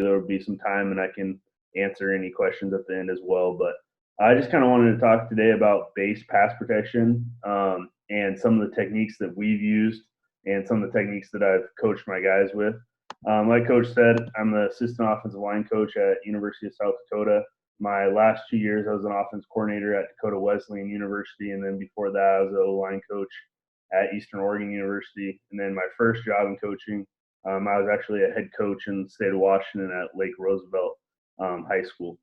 there will be some time and I can answer any questions at the end as well. But I just kind of wanted to talk today about base pass protection and some of the techniques that we've used and some of the techniques that I've coached my guys with. Like Coach said, I'm the assistant offensive line coach at University of South Dakota. My last 2 years, I was an offense coordinator at Dakota Wesleyan University, and then before that, I was an O-line coach at Eastern Oregon University. And then my first job in coaching, I was actually a head coach in the state of Washington at Lake Roosevelt High School.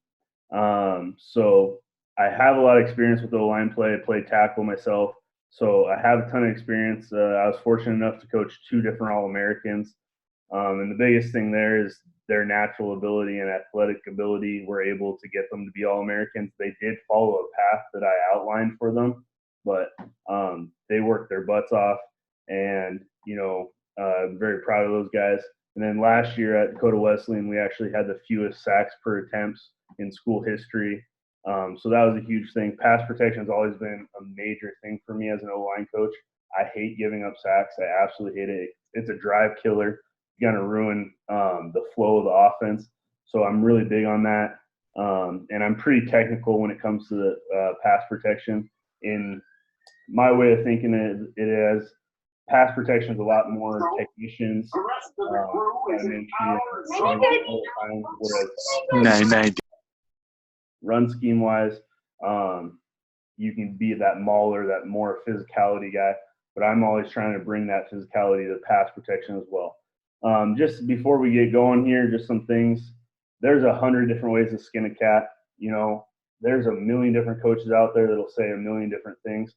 So I have a lot of experience with O-line play. I played tackle myself, so I have a ton of experience. I was fortunate enough to coach 2 different All-Americans. And the biggest thing there is their natural ability and athletic ability. We're able to get them to be All-Americans. They did follow a path that I outlined for them, but they worked their butts off, and, I'm very proud of those guys. And then last year at Dakota Wesleyan, we actually had the fewest sacks per attempts in school history. So that was a huge thing. Pass protection has always been a major thing for me as an O-line coach. I hate giving up sacks. I absolutely hate it. It's a drive killer. It's going to ruin the flow of the offense. So I'm really big on that. And I'm pretty technical when it comes to the pass protection. In my way of thinking it is pass protection is a lot more technicians. Run scheme wise, you can be that mauler, that more physicality guy, but I'm always trying to bring that physicality to pass protection as well. Just before we get going here, just some things. There's 100 different ways to skin a cat. There's a million different coaches out there that'll say a million different things.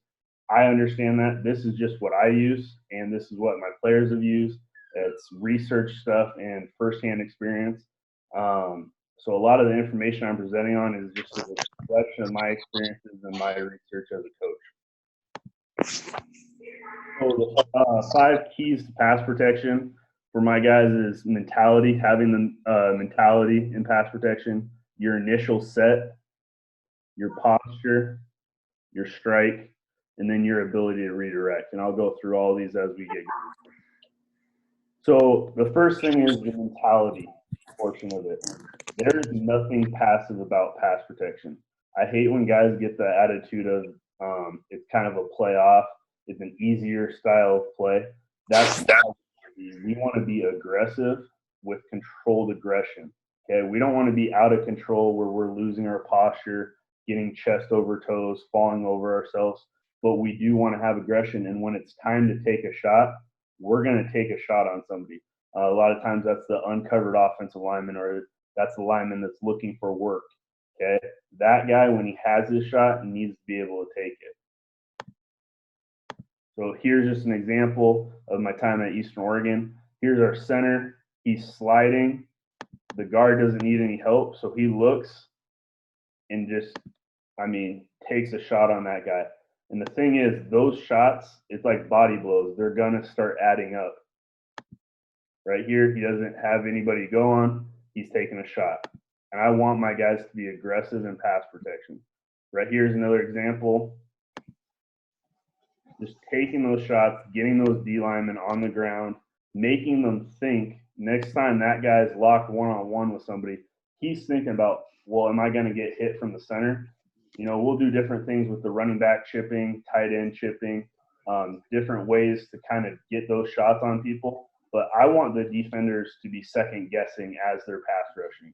I understand that. This is just what I use, and this is what my players have used. It's research stuff and firsthand experience. So a lot of the information I'm presenting on is just a reflection of my experiences and my research as a coach. So the 5 keys to pass protection for my guys is mentality, having the mentality in pass protection, your initial set, your posture, your strike, and then your ability to redirect. And I'll go through all these as we get going. So the first thing is the mentality portion of it. There is nothing passive about pass protection. I hate when guys get the attitude of it's kind of a play off. It's an easier style of play. We want to be aggressive with controlled aggression. Okay, we don't want to be out of control where we're losing our posture, getting chest over toes, falling over ourselves. But we do want to have aggression, and when it's time to take a shot, we're going to take a shot on somebody. A lot of times that's the uncovered offensive lineman, or that's the lineman that's looking for work. Okay, that guy, when he has his shot, needs to be able to take it. So here's just an example of my time at Eastern Oregon. Here's our center. He's sliding. The guard doesn't need any help, so he looks and just, takes a shot on that guy. And the thing is, those shots, it's like body blows. They're going to start adding up. Right here, he doesn't have anybody to go on. He's taking a shot. And I want my guys to be aggressive in pass protection. Right here's another example. Just taking those shots, getting those D linemen on the ground, making them think next time that guy's locked one-on-one with somebody, he's thinking about, well, am I going to get hit from the center? We'll do different things with the running back chipping, tight end chipping, different ways to kind of get those shots on people. But I want the defenders to be second guessing as they're pass rushing.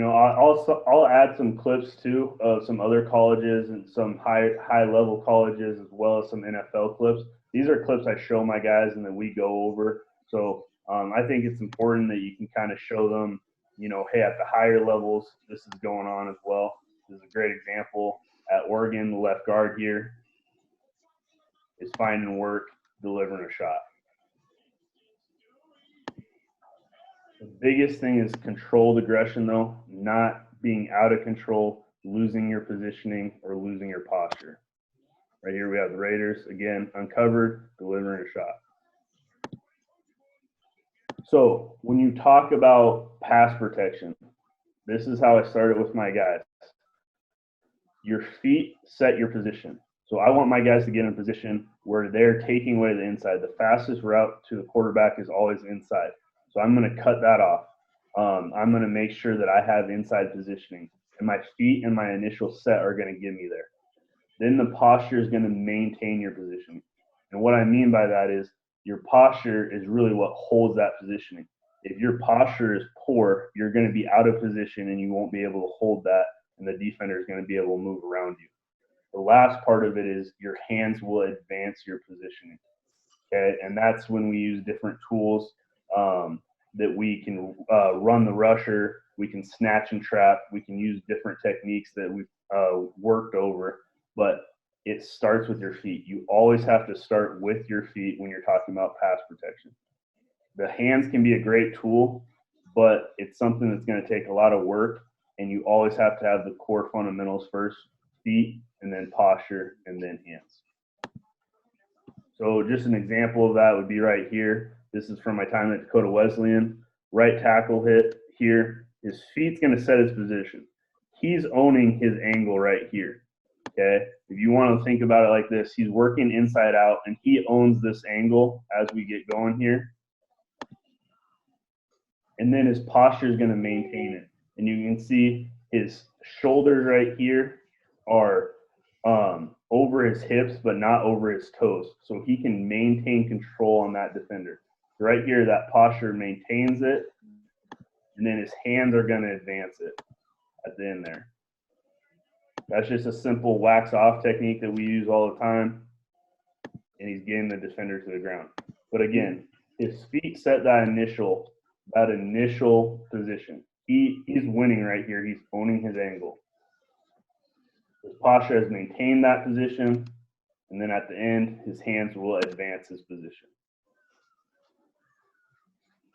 I'll add some clips too of some other colleges and some high level colleges, as well as some NFL clips. These are clips I show my guys and then we go over. So I think it's important that you can kind of show them, hey, at the higher levels, this is going on as well. This is a great example. At Oregon, the left guard here is finding work, delivering a shot. The biggest thing is controlled aggression, though, not being out of control, losing your positioning, or losing your posture. Right here we have the Raiders, again, uncovered, delivering a shot. So when you talk about pass protection, this is how I started with my guys. Your feet set your position. So I want my guys to get in a position where they're taking away the inside. The fastest route to the quarterback is always inside. So I'm going to cut that off. I'm going to make sure that I have inside positioning, and my feet and my initial set are going to get me there. Then the posture is going to maintain your positioning. And what I mean by that is your posture is really what holds that positioning. If your posture is poor, you're going to be out of position and you won't be able to hold that, and the defender is going to be able to move around you. The last part of it is your hands will advance your positioning. Okay, and that's when we use different tools that we can run the rusher, we can snatch and trap, we can use different techniques that we've worked over, but it starts with your feet. You always have to start with your feet when you're talking about pass protection. The hands can be a great tool, but it's something that's going to take a lot of work, and you always have to have the core fundamentals first, feet, and then posture, and then hands. So just an example of that would be right here. This is from my time at Dakota Wesleyan. Right tackle hit here. His feet's going to set his position. He's owning his angle right here. Okay. If you want to think about it like this, he's working inside out, and he owns this angle as we get going here. And then his posture is going to maintain it. And you can see his shoulders right here are over his hips, but not over his toes. So he can maintain control on that defender. Right here, that posture maintains it, and then his hands are going to advance it at the end there. That's just a simple wax off technique that we use all the time, and he's getting the defender to the ground. But again, his feet set that initial position. He's winning right here. He's owning his angle. His posture has maintained that position, and then at the end, his hands will advance his position.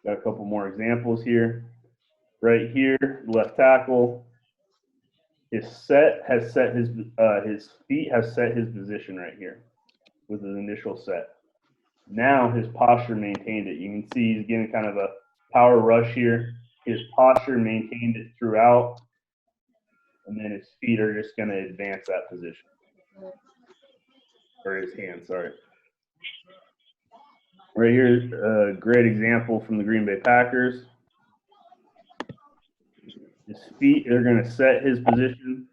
Got a couple more examples here. Right here, left tackle. His feet has set his position right here with his initial set. Now his posture maintained it. You can see he's getting kind of a power rush here. His posture maintained it throughout, and then his feet are just going to advance that position. Or his hands, sorry. Right here, a great example from the Green Bay Packers. His feet are going to set his position.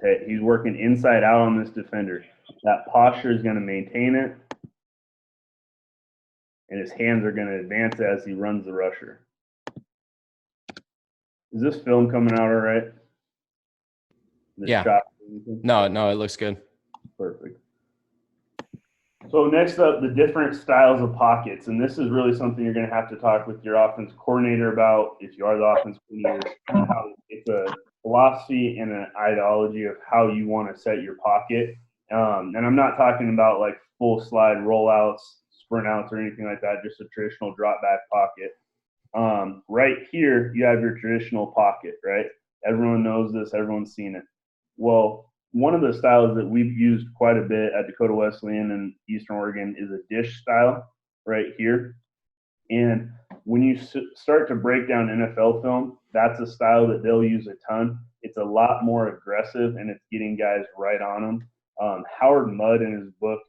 Okay, he's working inside out on this defender. That posture is going to maintain it, and his hands are going to advance as he runs the rusher. Is this film coming out all right? Yeah. Shot? No, it looks good. Perfect. So next up, the different styles of pockets, and this is really something you're going to have to talk with your offense coordinator about if you are the offense coordinator. It's a philosophy and an ideology of how you want to set your pocket. And I'm not talking about like full slide rollouts, sprint outs, or anything like that, just a traditional drop back pocket. Right here, you have your traditional pocket, right? Everyone knows this. Everyone's seen it. Well, one of the styles that we've used quite a bit at Dakota Wesleyan and Eastern Oregon is a dish style right here. And when you start to break down NFL film, that's a style that they'll use a ton. It's a lot more aggressive, and it's getting guys right on them. Howard Mudd in his book,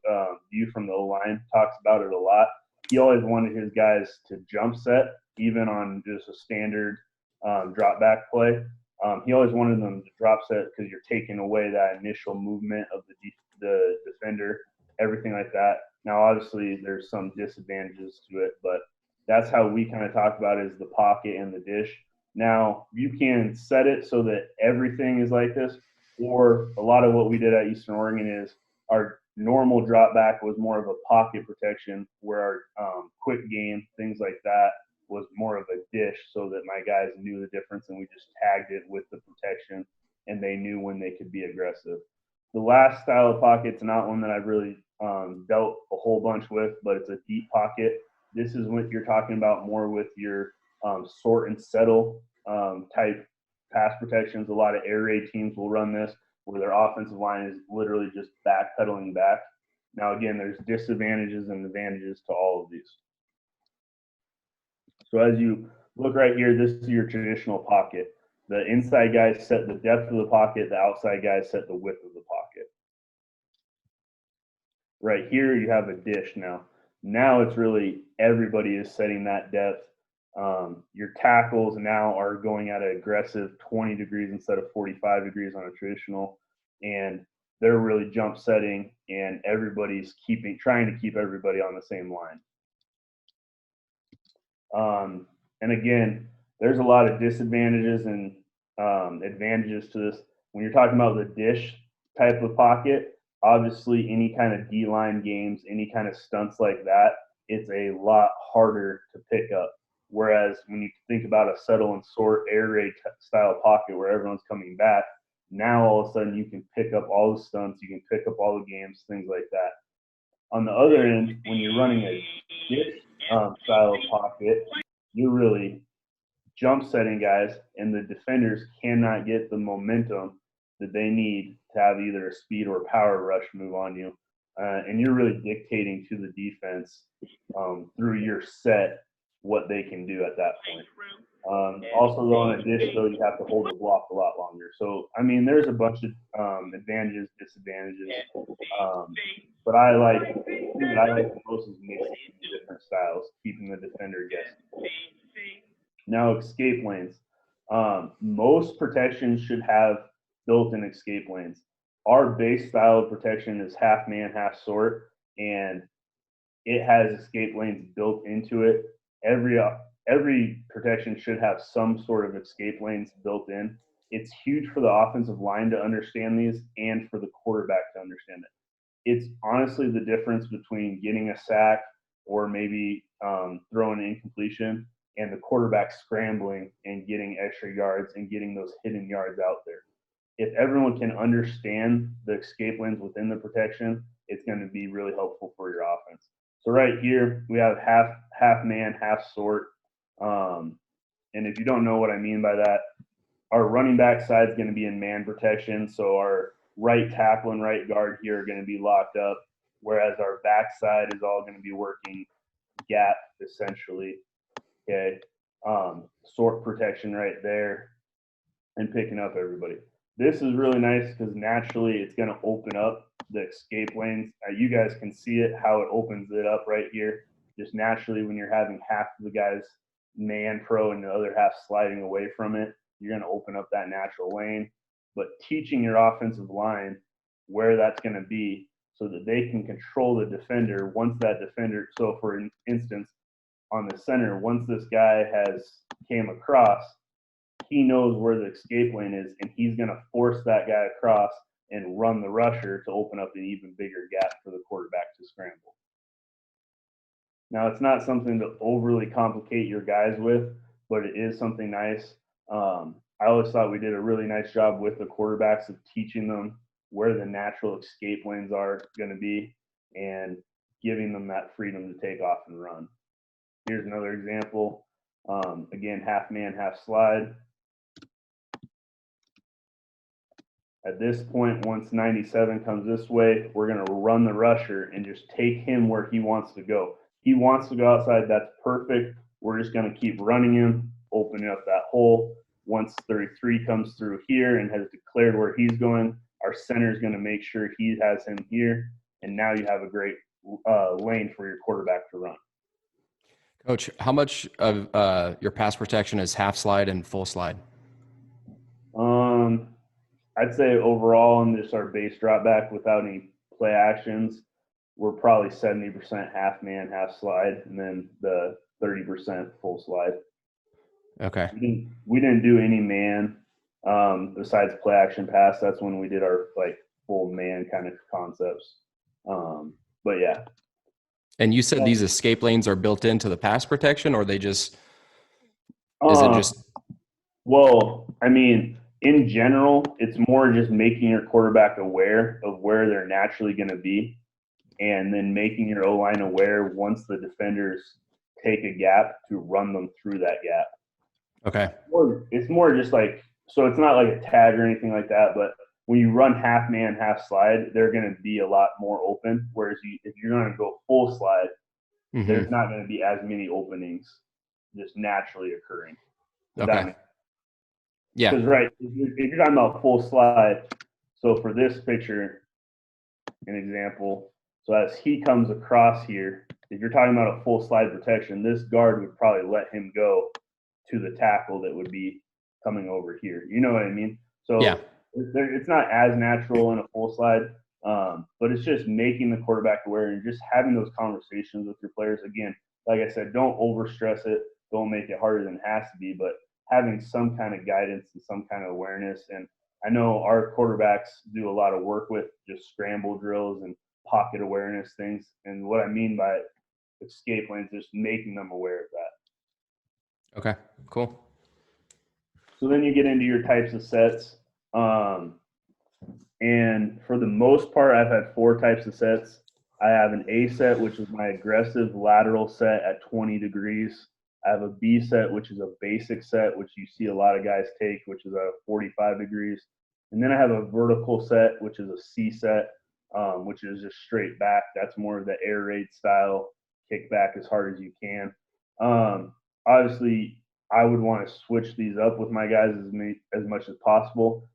View from the O-Line, talks about it a lot. He always wanted his guys to jump set, even on just a standard drop back play. He always wanted them to drop set because you're taking away that initial movement of the defender, everything like that. Now, obviously, there's some disadvantages to it, but that's how we kind of talk about it, is the pocket and the dish. Now, you can set it so that everything is like this, or a lot of what we did at Eastern Oregon is our normal drop back was more of a pocket protection, where our quick game, things like that, was more of a dish, so that my guys knew the difference, and we just tagged it with the protection, and they knew when they could be aggressive. The last style of pocket's not one that I've really dealt a whole bunch with, but it's a deep pocket. This is what you're talking about more with your sort and settle type pass protections. A lot of air raid teams will run this, where their offensive line is literally just backpedaling back. Now, again, there's disadvantages and advantages to all of these. So as you look right here, this is your traditional pocket. The inside guys set the depth of the pocket. The outside guys set the width of the pocket. Right here, you have a dish now. Now it's really everybody is setting that depth. Your tackles now are going at an aggressive 20 degrees instead of 45 degrees on a traditional, and they're really jump setting, and everybody's trying to keep everybody on the same line. And again, there's a lot of disadvantages and advantages to this. When you're talking about the dish type of pocket, obviously any kind of D-line games, any kind of stunts like that, it's a lot harder to pick up. Whereas when you think about a settle and sort air raid style pocket where everyone's coming back, now all of a sudden you can pick up all the stunts, you can pick up all the games, things like that. On the other end, when you're running a dish style of pocket, you're really jump setting guys, and the defenders cannot get the momentum that they need to have either a speed or power rush move on you. And you're really dictating to the defense through your set what they can do at that point. Also, on a dish, though, you have to hold the block a lot longer. So, I mean, there's a bunch of advantages, disadvantages. But I like the most is mixing different styles, keeping the defender guessing. Now, escape lanes. Most protections should have built-in escape lanes. Our base style of protection is half man, half sort, and it has escape lanes built into it. Every protection should have some sort of escape lanes built in. It's huge for the offensive line to understand these and for the quarterback to understand it. It's honestly the difference between getting a sack or maybe throwing an incompletion and the quarterback scrambling and getting extra yards and getting those hidden yards out there. If everyone can understand the escape lanes within the protection, it's going to be really helpful for your offense. So right here, we have half man, half sort. And if you don't know what I mean by that, our running back side is going to be in man protection. So our right tackle and right guard here are going to be locked up, whereas our back side is all going to be working gap essentially. Okay. Sort protection right there and picking up everybody. This is really nice because naturally it's going to open up the escape lanes. You guys can see it, how it opens it up right here. Just naturally when you're having half of the guys man pro and the other half sliding away from it, you're going to open up that natural lane. But teaching your offensive line where that's going to be so that they can control the defender once that defender, so for instance, on the center, once this guy has came across, he knows where the escape lane is, and he's going to force that guy across and run the rusher to open up an even bigger gap for the quarterback to scramble. Now, it's not something to overly complicate your guys with, but it is something nice. I always thought we did a really nice job with the quarterbacks of teaching them where the natural escape lanes are going to be and giving them that freedom to take off and run. Here's another example. Again, half man, half slide. At this point, once 97 comes this way, we're going to run the rusher and just take him where he wants to go. He wants to go outside. That's perfect. We're just going to keep running him, opening up that hole. Once 33 comes through here and has declared where he's going, our center is going to make sure he has him here. And now you have a great lane for your quarterback to run. Coach, how much of your pass protection is half slide and full slide? I'd say overall in just our base drop back without any play actions, we're probably 70% half man, half slide, and then the 30% full slide. Okay. We didn't do any man besides play action pass. That's when we did our like full man kind of concepts. But yeah. And you said these escape lanes are built into the pass protection, or they just is it just? Well, I mean, in general, it's more just making your quarterback aware of where they're naturally going to be, and then making your O-line aware once the defenders take a gap to run them through that gap. Okay. It's more just like, so it's not like a tag or anything like that, but when you run half man, half slide, they're going to be a lot more open. Whereas if you're going to go full slide, there's not going to be as many openings just naturally occurring. Okay. Yeah. Because, right, if you're talking about full slide, so for this picture, an example, so as he comes across here, if you're talking about a full slide protection, this guard would probably let him go to the tackle that would be coming over here. You know what I mean? So Yeah. it's not as natural in a full slide, but it's just making the quarterback aware and just having those conversations with your players. Again, like I said, don't overstress it. Don't make it harder than it has to be, but having some kind of guidance and some kind of awareness. And I know our quarterbacks do a lot of work with just scramble drills and pocket awareness things. And what I mean by escape lanes, just making them aware of that. Okay, cool. So then you get into your types of sets. And for the most part, I've had 4 types of sets. I have an A set, which is my aggressive lateral set at 20 degrees. I have a B set, which is a basic set, which you see a lot of guys take, which is at 45 degrees. And then I have a vertical set, which is a C set, which is just straight back. That's more of the air raid style, kick back as hard as you can. Obviously, I would want to switch these up with my guys as much as possible.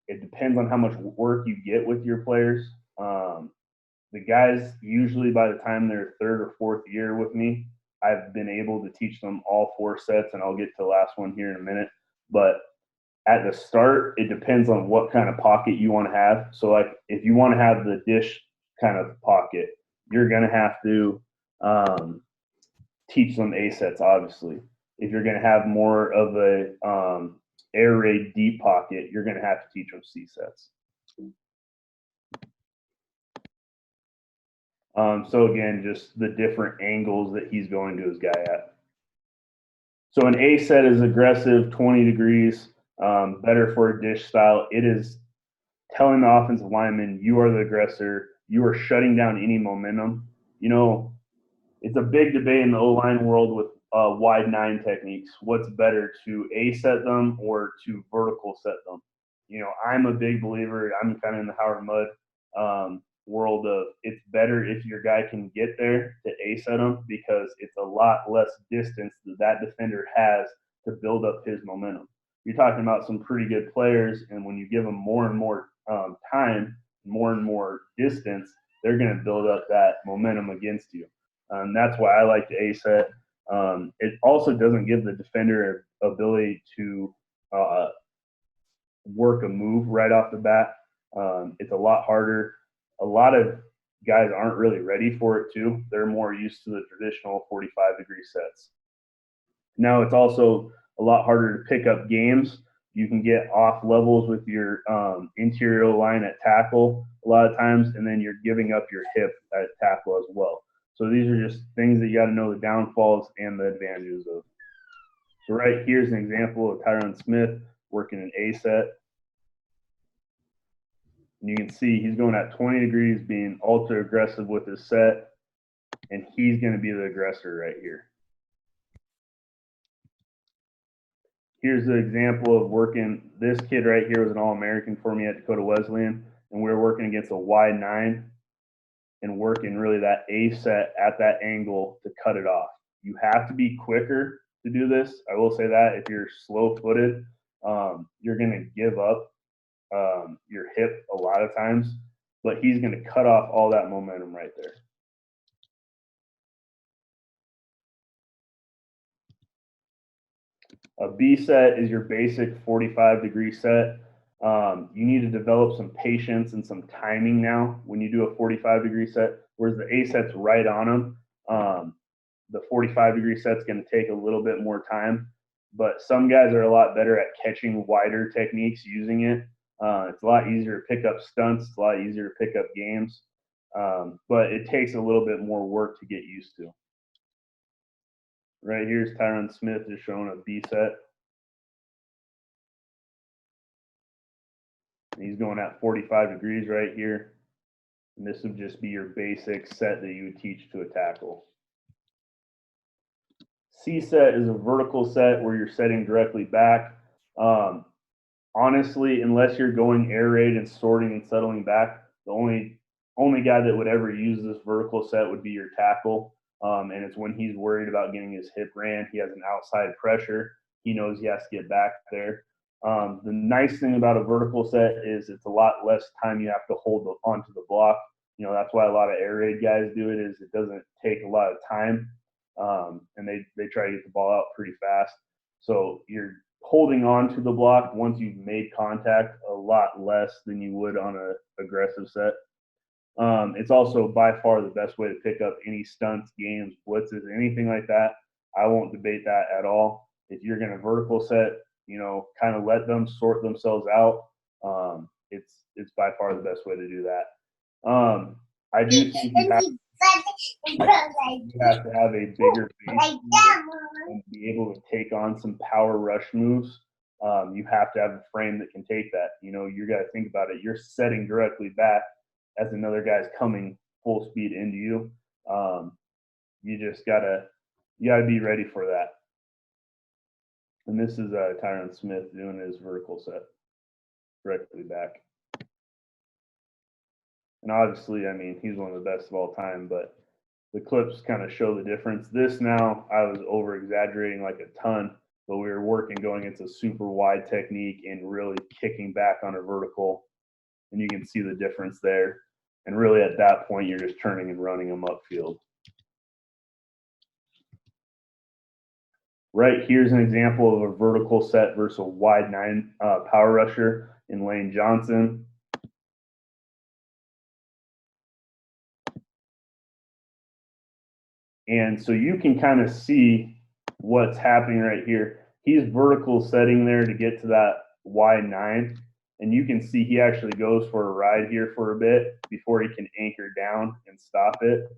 It depends on how much work you get with your players. The guys, usually by the time they're 3rd or 4th year with me, I've been able to teach them all 4 sets, and I'll get to the last one here in a minute. But at the start, it depends on what kind of pocket you want to have. So, like, if you want to have the dish kind of pocket, you're going to have to teach them A sets, obviously. If you're going to have more of a air raid deep pocket, you're going to have to teach them C sets. So again, just the different angles that he's going to his guy at. So an A set is aggressive, 20 degrees, better for a dish style. It is telling the offensive lineman, you are the aggressor. You are shutting down any momentum. You know, it's a big debate in the O-line world with wide 9 techniques. What's better, to A set them or to vertical set them? You know, I'm a big believer. I'm kind of in the Howard Mudd world of it's better if your guy can get there to A set them, because it's a lot less distance that defender has to build up his momentum. You're talking about some pretty good players, and when you give them more and more time, more and more distance, they're going to build up that momentum against you. That's why I like the A set. It also doesn't give the defender ability to work a move right off the bat. It's a lot harder. A lot of guys aren't really ready for it too. They're more used to the traditional 45-degree sets. Now it's also a lot harder to pick up games. You can get off levels with your interior line at tackle a lot of times, and then you're giving up your hip at tackle as well. So these are just things that you got to know the downfalls and the advantages of. So right here's an example of Tyron Smith working an A set. And you can see he's going at 20 degrees, being ultra aggressive with his set, and he's going to be the aggressor right here. Here's the example of working. This kid right here was an All-American for me at Dakota Wesleyan, and we were working against a wide 9 and working really that A set at that angle to cut it off. You have to be quicker to do this. I will say that if you're slow-footed, you're going to give up your hip a lot of times, but he's going to cut off all that momentum right there. A B set is your basic 45-degree set. You need to develop some patience and some timing now when you do a 45-degree set, whereas the A set's right on them. The 45-degree set's going to take a little bit more time, but some guys are a lot better at catching wider techniques using it. It's a lot easier to pick up stunts. It's a lot easier to pick up games, but it takes a little bit more work to get used to. Right here's Tyron Smith just showing a B set. And he's going at 45 degrees right here. And this would just be your basic set that you would teach to a tackle. C set is a vertical set where you're setting directly back. Honestly, unless you're going air raid and sorting and settling back, the only guy that would ever use this vertical set would be your tackle. And it's when he's worried about getting his hip ran. He has an outside pressure. He knows he has to get back there. The nice thing about a vertical set is it's a lot less time you have to hold onto the block. You know, that's why a lot of air raid guys do it, is it doesn't take a lot of time, and they try to get the ball out pretty fast. So you're holding on to the block once you've made contact a lot less than you would on a aggressive set. It's also by far the best way to pick up any stunts, games, blitzes, anything like that. I won't debate that at all. If you're going to vertical set, you know, kind of let them sort themselves out. It's by far the best way to do that. I do think you have to have a bigger base and be able to take on some power rush moves. You have to have a frame that can take that. You know, you got to think about it. You're setting directly back as another guy's coming full speed into you. You just gotta be ready for that. And this is Tyron Smith doing his vertical set directly back. And obviously, I mean, he's one of the best of all time, but the clips kind of show the difference. This now, I was over exaggerating like a ton, but we were working going into super wide technique and really kicking back on a vertical. And you can see the difference there. And really at that point, you're just turning and running them upfield. Right here's an example of a vertical set versus a wide 9 power rusher in Lane Johnson. And so you can kind of see what's happening right here. He's vertical setting there to get to that wide 9. And you can see he actually goes for a ride here for a bit before he can anchor down and stop it.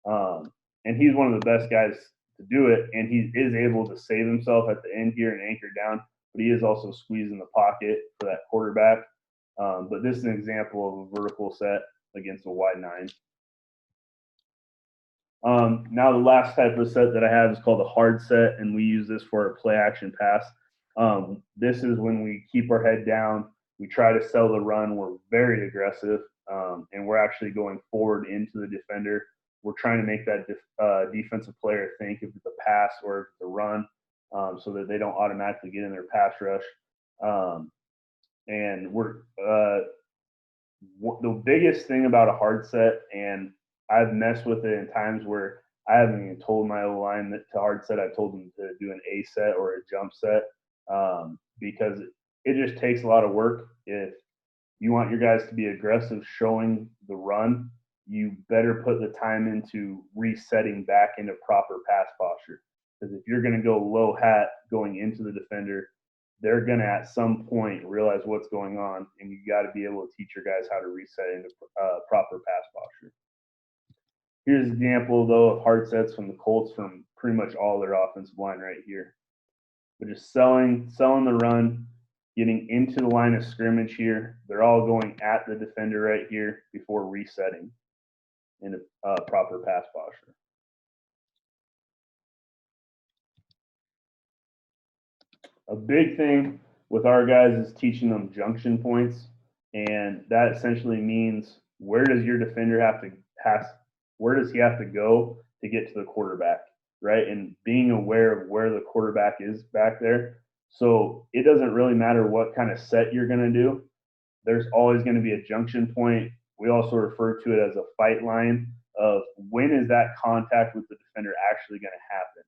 And he's one of the best guys to do it. And he is able to save himself at the end here and anchor down. But he is also squeezing the pocket for that quarterback. But this is an example of a vertical set against a wide 9. Now the last type of set that I have is called a hard set, and we use this for a play action pass. This is when we keep our head down. We try to sell the run. We're very aggressive, and we're actually going forward into the defender. We're trying to make that defensive player think if it's a pass or if it's a run, so that they don't automatically get in their pass rush. And we're the biggest thing about a hard set, and I've messed with it in times where I haven't even told my O-line that to hard set. I've told them to do an A set or a jump set, because it just takes a lot of work. If you want your guys to be aggressive showing the run, you better put the time into resetting back into proper pass posture. Because if you're going to go low hat going into the defender, they're going to at some point realize what's going on, and you got to be able to teach your guys how to reset into proper pass posture. Here's an example, though, of hard sets from the Colts from pretty much all their offensive line right here. But just selling the run, getting into the line of scrimmage here. They're all going at the defender right here before resetting into proper pass posture. A big thing with our guys is teaching them junction points, and that essentially means where does your defender have to pass? Where does he have to go to get to the quarterback, right? And being aware of where the quarterback is back there. So it doesn't really matter what kind of set you're going to do. There's always going to be a junction point. We also refer to it as a fight line of when is that contact with the defender actually going to happen.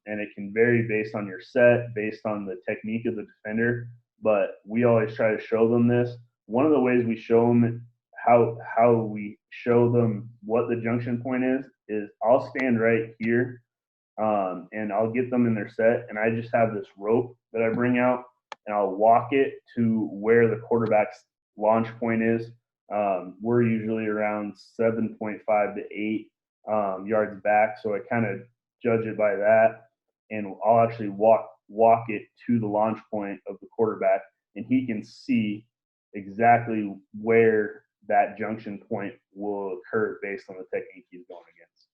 And it can vary based on your set, based on the technique of the defender. But we always try to show them this. One of the ways we show them how we show them what the junction point is I'll stand right here, and I'll get them in their set, and I just have this rope that I bring out, and I'll walk it to where the quarterback's launch point is. We're usually around 7.5 to 8 yards back, so I kind of judge it by that, and I'll actually walk it to the launch point of the quarterback, and he can see exactly where that junction point will occur based on the technique he's going against.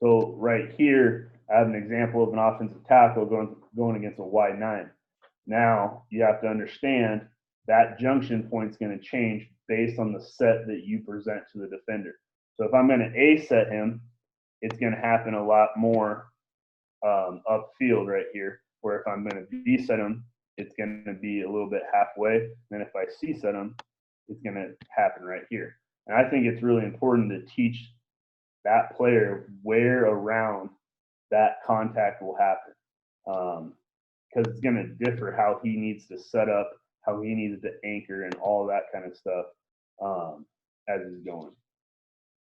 So right here, I have an example of an offensive tackle going against a wide 9. Now you have to understand that junction point is going to change based on the set that you present to the defender. So if I'm going to A set him, it's going to happen a lot more upfield right here, where if I'm going to B set him, it's going to be a little bit halfway. Then if I C set him, is going to happen right here. And I think it's really important to teach that player where around that contact will happen, because it's going to differ how he needs to set up, how he needs to anchor, and all that kind of stuff as he's going.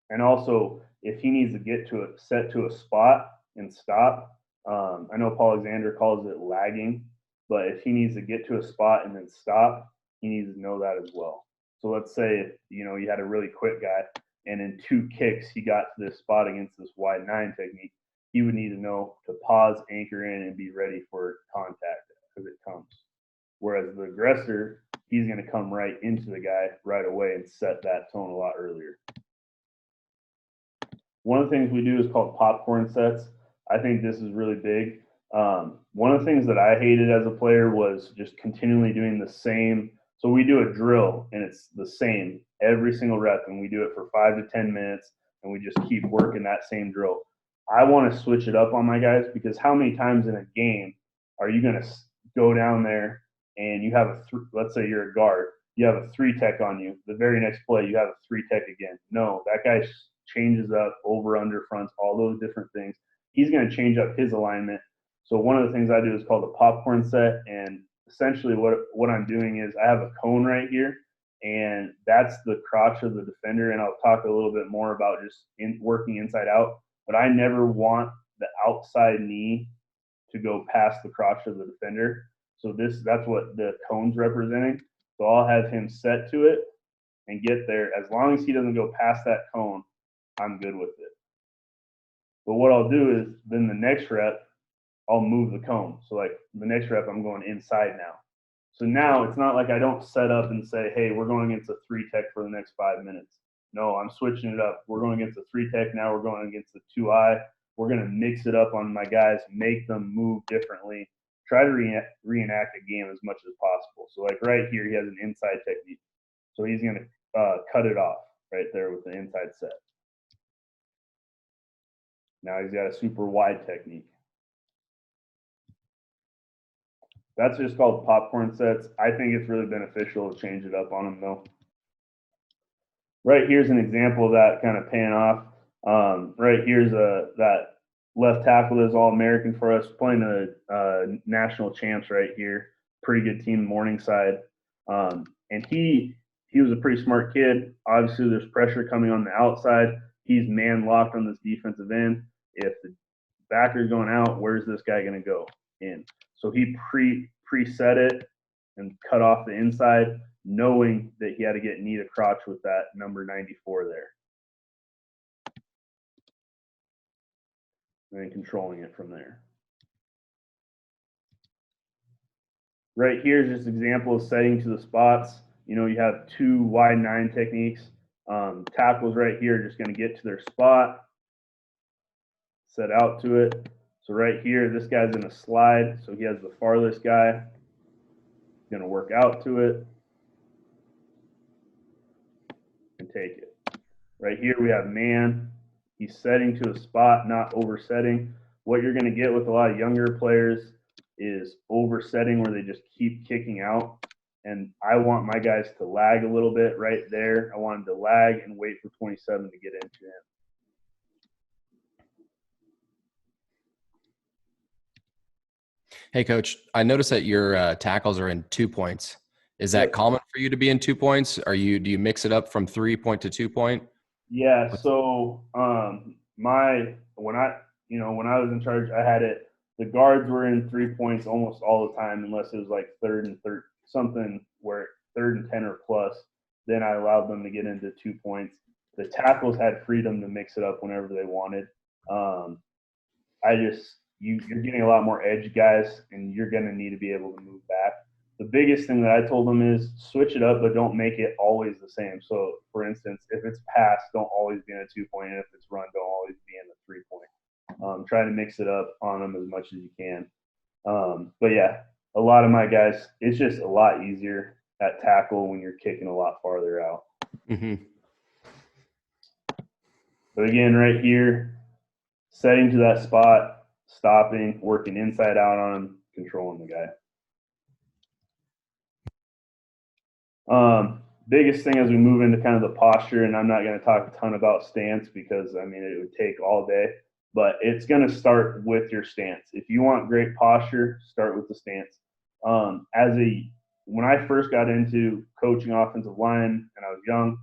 And also, if he needs to get to a set to a spot and stop, I know Paul Alexander calls it lagging, but if he needs to get to a spot and then stop, he needs to know that as well. So let's say, you know, you had a really quick guy and in 2 kicks, he got to this spot against this wide 9 technique. He would need to know to pause, anchor in, and be ready for contact as it comes. Whereas the aggressor, he's going to come right into the guy right away and set that tone a lot earlier. One of the things we do is called popcorn sets. I think this is really big. One of the things that I hated as a player was just continually doing the same. So we do a drill, and it's the same every single rep, and we do it for 5 to 10 minutes, and we just keep working that same drill. I want to switch it up on my guys, because how many times in a game are you going to go down there and you have let's say you're a guard, you have a 3 tech on you. The very next play, you have a 3 tech again. No, that guy changes up over, under, fronts, all those different things. He's going to change up his alignment. So one of the things I do is called a popcorn set, and essentially what I'm doing is I have a cone right here, and that's the crotch of the defender, and I'll talk a little bit more about just working inside out, but I never want the outside knee to go past the crotch of the defender. So that's what the cone's representing. So I'll have him set to it and get there. As long as he doesn't go past that cone, I'm good with it. But what I'll do is then the next rep, I'll move the cone. So like the next rep, I'm going inside now. So now it's not like I don't set up and say, hey, we're going against a 3 tech for the next 5 minutes. No, I'm switching it up. We're going against a 3 tech now. We're going against the 2-eye. We're going to mix it up on my guys, make them move differently, try to reenact a game as much as possible. So like right here, he has an inside technique. So he's going to cut it off right there with the inside set. Now he's got a super wide technique. That's just called popcorn sets. I think it's really beneficial to change it up on them though. Right here's an example of that kind of paying off. Right here's that left tackle that's All-American for us, playing a national champs right here. Pretty good team, Morningside. And he was a pretty smart kid. Obviously, there's pressure coming on the outside. He's man-locked on this defensive end. If the backer's going out, where's this guy going to go? In. So he preset it and cut off the inside, knowing that he had to get knee to crotch with that number 94 there. And then controlling it from there. Right here is just an example of setting to the spots. You know, you have 2 wide 9 techniques. Tackles right here are just going to get to their spot, set out to it. So right here, this guy's going to slide. So he has the farthest guy. He's going to work out to it and take it. Right here, we have man. He's setting to a spot, not oversetting. What you're going to get with a lot of younger players is oversetting, where they just keep kicking out. And I want my guys to lag a little bit right there. I want them to lag and wait for 27 to get into him. Hey, Coach, I noticed that your tackles are in 2 points. Is that common for you to be in 2 points? Do you mix it up from 3 point to 2 point? Yeah. So when I was in charge, I had it. The guards were in 3 points almost all the time, unless it was like third and 10 or plus. Then I allowed them to get into 2 points. The tackles had freedom to mix it up whenever they wanted. You're getting a lot more edge guys, and you're going to need to be able to move back. The biggest thing that I told them is switch it up, but don't make it always the same. So, for instance, if it's pass, don't always be in a 2 point, and if it's run, don't always be in a 3 point. Try to mix it up on them as much as you can. But yeah, a lot of my guys, it's just a lot easier at tackle when you're kicking a lot farther out. Mm-hmm. But again, right here, setting to that spot, stopping, working inside out on him, controlling the guy. biggest thing as we move into kind of the posture, and I'm not going to talk a ton about stance because, I mean, it would take all day, but it's going to start with your stance. If you want great posture, start with the stance. When I first got into coaching offensive line and I was young,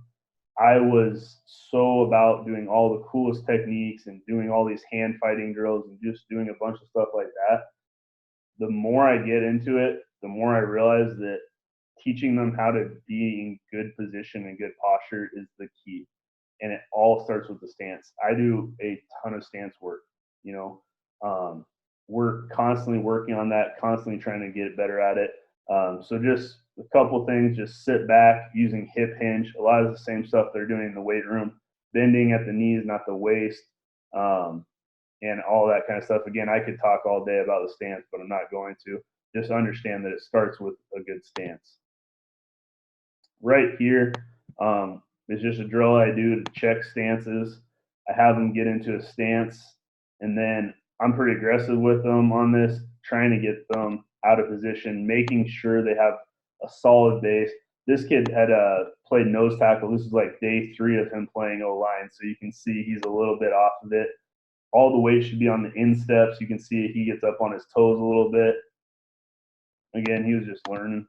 I was so about doing all the coolest techniques and doing all these hand fighting drills and just doing a bunch of stuff like that. The more I get into it, the more I realize that teaching them how to be in good position and good posture is the key. And it all starts with the stance. I do a ton of stance work, you know. We're constantly working on that, constantly trying to get better at it. So just a couple things, just sit back using hip hinge, a lot of the same stuff they're doing in the weight room, bending at the knees, not the waist, and all that kind of stuff. Again, I could talk all day about the stance, but I'm not going to. Just understand that it starts with a good stance. Right here is just a drill I do to check stances. I have them get into a stance, and then I'm pretty aggressive with them on this, trying to get them out of position, making sure they have a solid base. This kid had played nose tackle. This is like day 3 of him playing O-line, so you can see he's a little bit off of it. All the weight should be on the insteps. You can see he gets up on his toes a little bit. Again, he was just learning.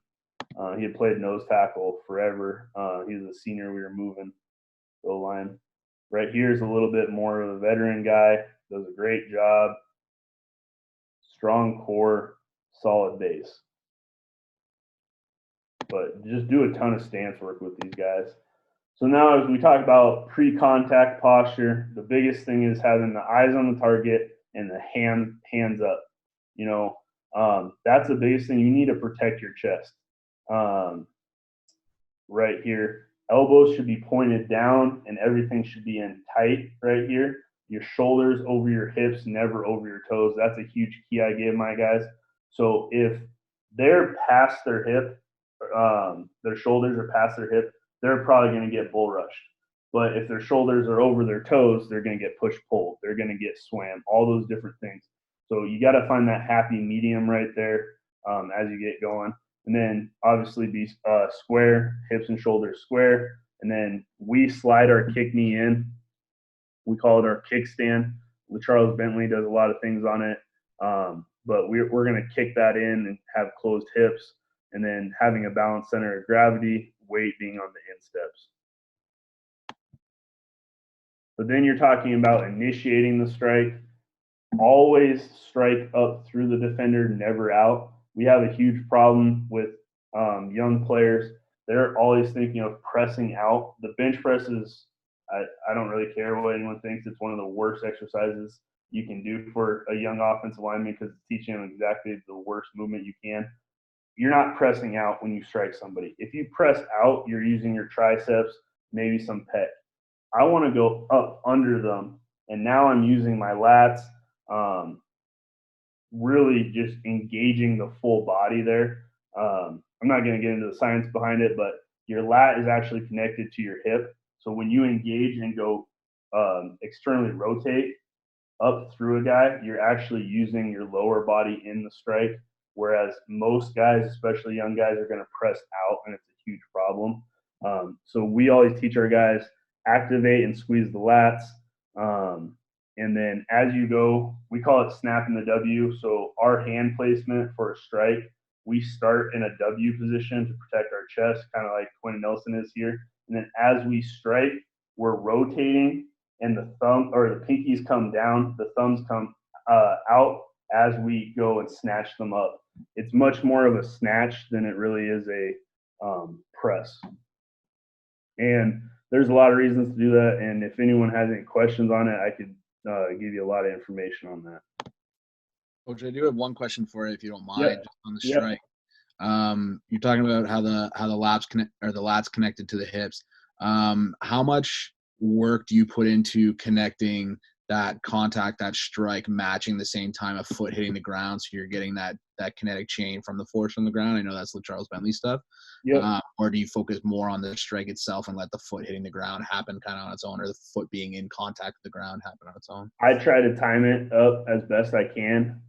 He had played nose tackle forever. He was a senior. We were moving O-line. Right here is a little bit more of a veteran guy. Does a great job. Strong core, solid base. But just do a ton of stance work with these guys. So now as we talk about pre-contact posture, the biggest thing is having the eyes on the target and the hands up. You know, that's the biggest thing. You need to protect your chest. Right here, elbows should be pointed down and everything should be in tight right here. Your shoulders over your hips, never over your toes. That's a huge key I give my guys. So if they're past their hip, their shoulders are past their hip, they're probably going to get bull rushed. But if their shoulders are over their toes, they're going to get push pulled. They're going to get swam, all those different things. So you got to find that happy medium right there as you get going. And then obviously be square, hips and shoulders square. And then we slide our kick knee in. We call it our kickstand. Charles Bentley does a lot of things on it. But we're going to kick that in and have closed hips. And then having a balanced center of gravity, weight being on the insteps. But then you're talking about initiating the strike. Always strike up through the defender, never out. We have a huge problem with young players. They're always thinking of pressing out. The bench press is, I don't really care what anyone thinks. It's one of the worst exercises you can do for a young offensive lineman because it's teaching them exactly the worst movement you can. You're not pressing out when you strike somebody. If you press out, you're using your triceps, maybe some pec. I want to go up under them, and now I'm using my lats, really just engaging the full body there. I'm not going to get into the science behind it, but your lat is actually connected to your hip. So when you engage and go externally rotate up through a guy, you're actually using your lower body in the strike. Whereas most guys, especially young guys, are going to press out, and it's a huge problem. So we always teach our guys, activate and squeeze the lats. And then as you go, we call it snapping the W. So our hand placement for a strike, we start in a W position to protect our chest, kind of like Quentin Nelson is here. And then as we strike, we're rotating, and the thumb or the pinkies come down, the thumbs come out as we go and snatch them up. It's much more of a snatch than it really is a press. And there's a lot of reasons to do that. And if anyone has any questions on it, I could give you a lot of information on that. Coach, I do have one question for you, if you don't mind, Yep. just on the strike. Yep. You're talking about how the lats connected to the hips. How much work do you put into connecting that contact, that strike, matching the same time a foot hitting the ground, so you're getting that kinetic chain from the force on the ground? I know that's the Charles Bentley stuff. Yep. Or do you focus more on the strike itself and let the foot hitting the ground happen kind of on its own, or the foot being in contact with the ground happen on its own? I try to time it up as best I can.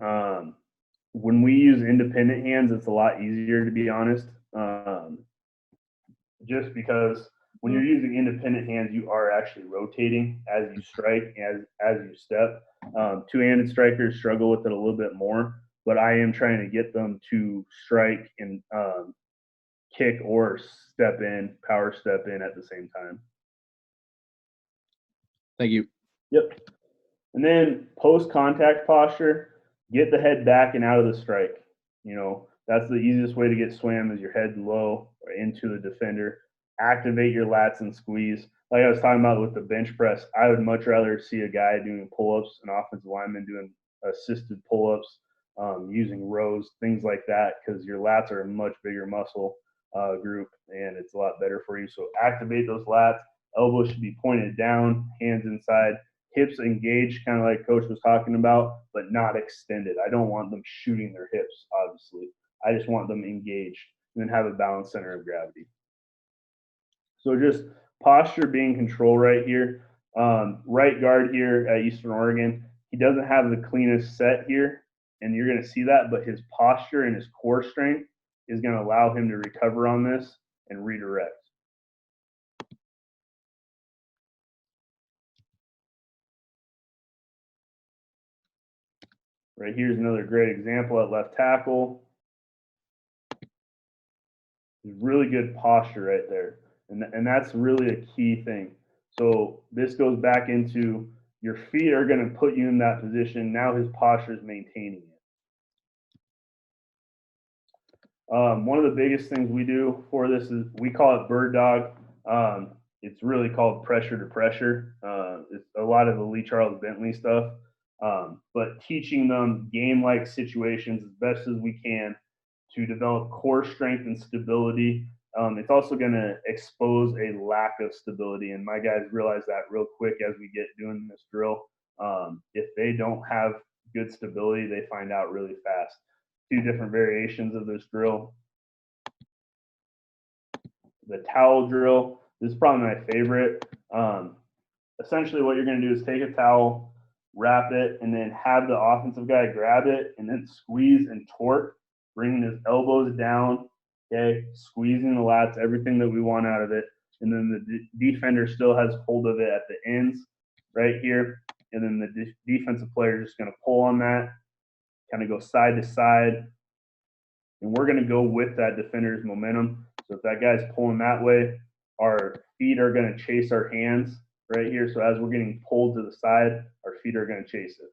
When we use independent hands, it's a lot easier, to be honest. just because when you're using independent hands, you are actually rotating as you strike, as you step. Two-handed strikers struggle with it a little bit more, but I am trying to get them to strike and kick or power step in at the same time. Thank you. Yep. And then post-contact posture, get the head back and out of the strike. You know, that's the easiest way to get swam is your head low or into the defender. Activate your lats and squeeze. Like I was talking about with the bench press, I would much rather see a guy doing pull-ups, an offensive lineman doing assisted pull-ups, using rows, things like that, because your lats are a much bigger muscle group, and it's a lot better for you. So activate those lats. Elbows should be pointed down, hands inside, hips engaged, kind of like Coach was talking about, but not extended. I don't want them shooting their hips, obviously. I just want them engaged and then have a balanced center of gravity. So just posture being control right here. Right guard here at Eastern Oregon, he doesn't have the cleanest set here, and you're going to see that, but his posture and his core strength is going to allow him to recover on this and redirect. Right here's another great example at left tackle. Really good posture right there. And that's really a key thing. So this goes back into your feet are going to put you in that position. Now his posture is maintaining it. One of the biggest things we do for this is we call it Birdog. It's really called pressure to pressure. It's a lot of the Lee Charles Bentley stuff. But teaching them game-like situations as best as we can to develop core strength and stability. It's also going to expose a lack of stability, and my guys realize that real quick as we get doing this drill. If they don't have good stability, they find out really fast. Two different variations of this drill. The towel drill, this is probably my favorite. Essentially what you're going to do is take a towel, wrap it, and then have the offensive guy grab it and then squeeze and torque, bringing his elbows down, okay, squeezing the lats, everything that we want out of it. And then the defender still has hold of it at the ends right here. And then the defensive player is just going to pull on that, kind of go side to side. And we're going to go with that defender's momentum. So if that guy's pulling that way, our feet are going to chase our hands right here. So as we're getting pulled to the side, our feet are going to chase it.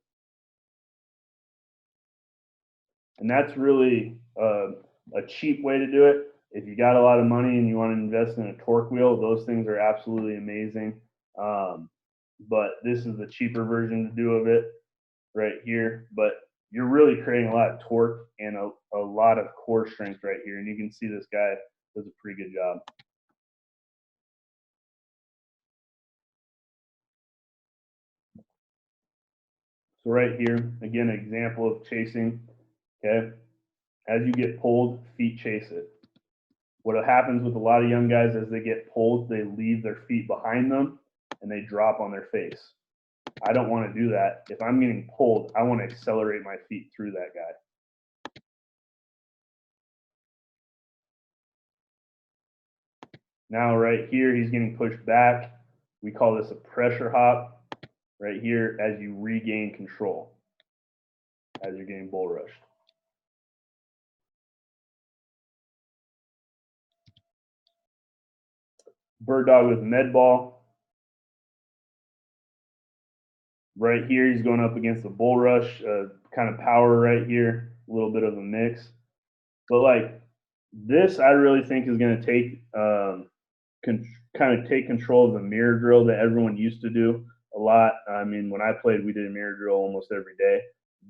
And that's really a cheap way to do it. If you got a lot of money and you want to invest in a torque wheel, those things are absolutely amazing. But this is the cheaper version to do of it right here. But you're really creating a lot of torque and a lot of core strength right here. And you can see this guy does a pretty good job. So right here, again, an example of chasing, okay? As you get pulled, feet chase it. What happens with a lot of young guys as they get pulled, they leave their feet behind them and they drop on their face. I don't want to do that. If I'm getting pulled, I want to accelerate my feet through that guy. Now right here, he's getting pushed back. We call this a pressure hop right here as you regain control, as you're getting bull rushed. Birdog with med ball. Right here, he's going up against a bull rush, kind of power right here, a little bit of a mix. But like this, I really think is going to take kind of take control of the mirror drill that everyone used to do a lot. I mean, when I played, we did a mirror drill almost every day.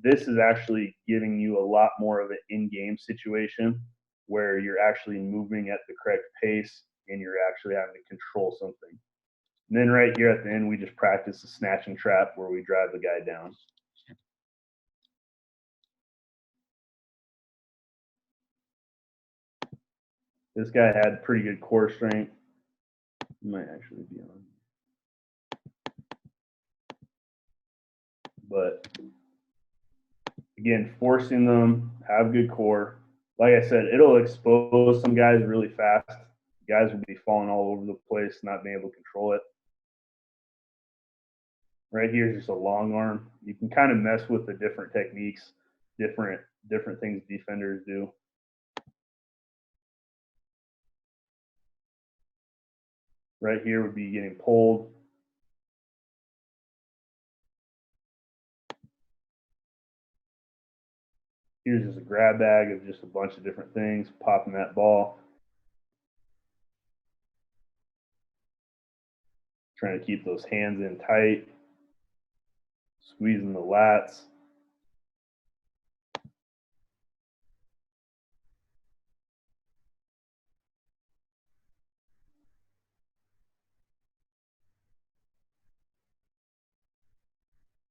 This is actually giving you a lot more of an in-game situation where you're actually moving at the correct pace and you're actually having to control something. And then right here at the end, we just practice a snatch and trap where we drive the guy down. This guy had pretty good core strength. He might actually be on. But again, forcing them, have good core. Like I said, it'll expose some guys really fast, guys will be falling all over the place, not being able to control it. Right here is just a long arm. You can kind of mess with the different techniques, different things defenders do. Right here would be getting pulled. Here's just a grab bag of just a bunch of different things, popping that ball. Trying to keep those hands in tight, squeezing the lats.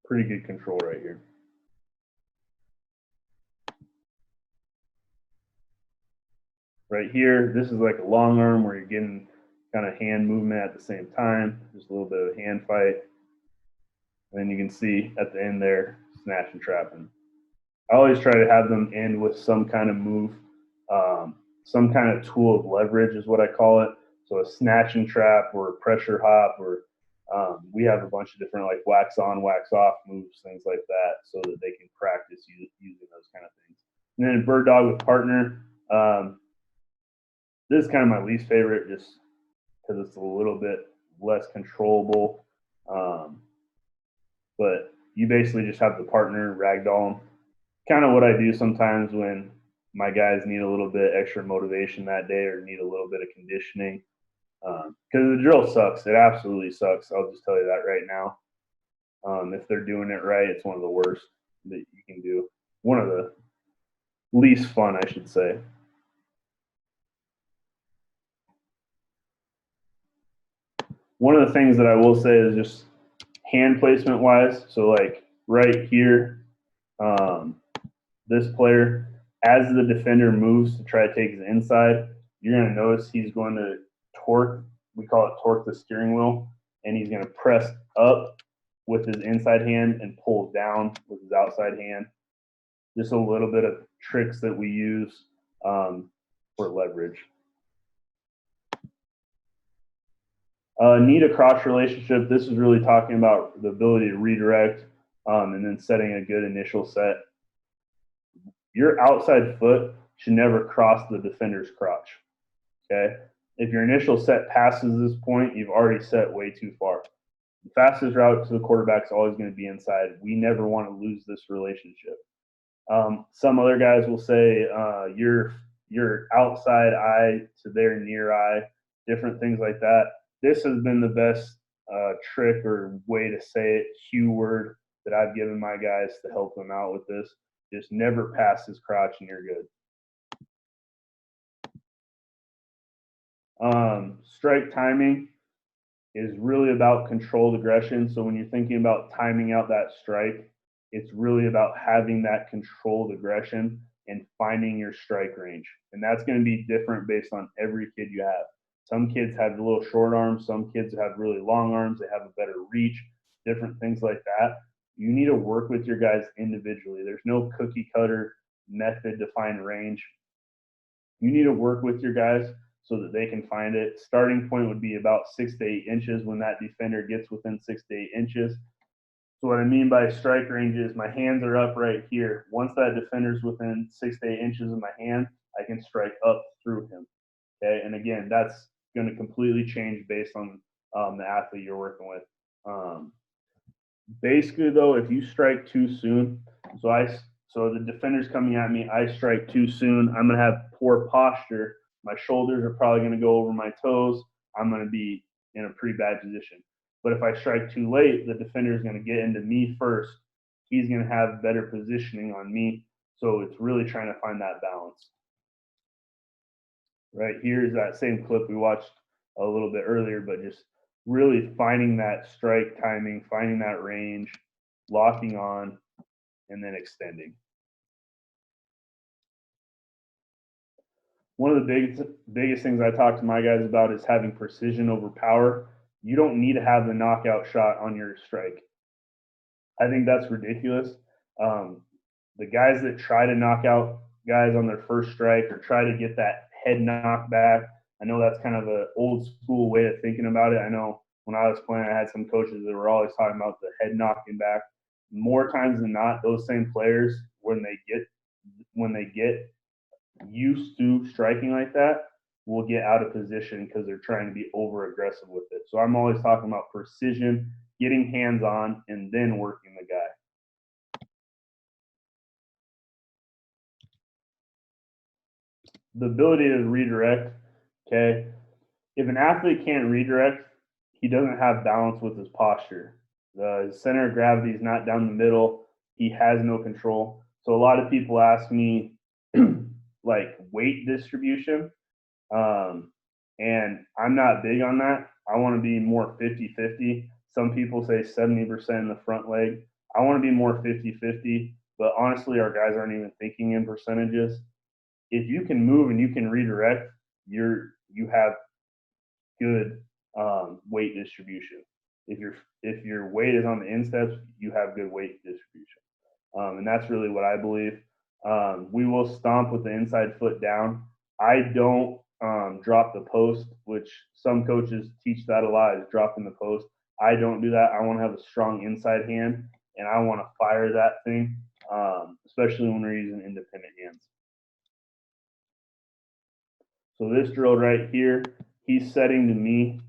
Pretty good control right here. Right here, this is like a long arm where you're getting kind of hand movement at the same time. Just a little bit of hand fight. And then you can see at the end there, snatch and trapping. I always try to have them end with some kind of move, some kind of tool of leverage is what I call it. So a snatch and trap or a pressure hop, or we have a bunch of different like wax on, wax off moves, things like that, so that they can practice using those kind of things. And then Birdog with partner. This is kind of my least favorite just because it's a little bit less controllable. But you basically just have the partner ragdoll them. Kind of what I do sometimes when my guys need a little bit extra motivation that day or need a little bit of conditioning. Because the drill sucks. It absolutely sucks. I'll just tell you that right now. If they're doing it right, it's one of the worst that you can do. One of the least fun, I should say. One of the things that I will say is just hand placement wise. So like right here, this player, as the defender moves to try to take his inside, you're going to notice he's going to torque. We call it torque the steering wheel, and he's going to press up with his inside hand and pull down with his outside hand. Just a little bit of tricks that we use for leverage. Need a crotch relationship. This is really talking about the ability to redirect and then setting a good initial set. Your outside foot should never cross the defender's crotch. Okay? If your initial set passes this point, you've already set way too far. The fastest route to the quarterback is always going to be inside. We never want to lose this relationship. Some other guys will say your outside eye to their near eye, different things like that. This has been the best trick or way to say it, cue word that I've given my guys to help them out with this. Just never pass his crotch and you're good. Strike timing is really about controlled aggression. So when you're thinking about timing out that strike, it's really about having that controlled aggression and finding your strike range. And that's going to be different based on every kid you have. Some kids have little short arms. Some kids have really long arms. They have a better reach, different things like that. You need to work with your guys individually. There's no cookie cutter method to find range. You need to work with your guys so that they can find it. Starting point would be about 6 to 8 inches when that defender gets within 6 to 8 inches. So what I mean by strike range is my hands are up right here. Once that defender's within 6 to 8 inches of my hand, I can strike up through him. Okay, and again, that's going to completely change based on the athlete you're working with. Basically, though, if you strike too soon, so the defender's coming at me, I strike too soon, I'm going to have poor posture. My shoulders are probably going to go over my toes. I'm going to be in a pretty bad position. But if I strike too late, the defender is going to get into me first. He's going to have better positioning on me. So it's really trying to find that balance. Right here is that same clip we watched a little bit earlier, but just really finding that strike timing, finding that range, locking on, and then extending. One of the biggest things I talk to my guys about is having precision over power. You don't need to have the knockout shot on your strike. I think that's ridiculous. The guys that try to knock out guys on their first strike or try to get that head knock back, I know that's kind of an old school way of thinking about it. I know when I was playing, I had some coaches that were always talking about the head knocking back. More times than not, those same players, when they get used to striking like that, will get out of position because they're trying to be over aggressive with it. So I'm always talking about precision, getting hands on, and then working the guy. The ability to redirect, okay? If an athlete can't redirect, he doesn't have balance with his posture. The center of gravity is not down the middle. He has no control. So a lot of people ask me, like, weight distribution. And I'm not big on that. I want to be more 50-50. Some people say 70% in the front leg. I want to be more 50-50. But honestly, our guys aren't even thinking in percentages. If you can move and you can redirect, you have good weight distribution. If your weight is on the insteps, you have good weight distribution, and that's really what I believe. We will stomp with the inside foot down. I don't drop the post, which some coaches teach that a lot, is dropping the post. I don't do that. I want to have a strong inside hand, and I want to fire that thing, especially when we're using independent hands. So this drill right here, he's setting to me.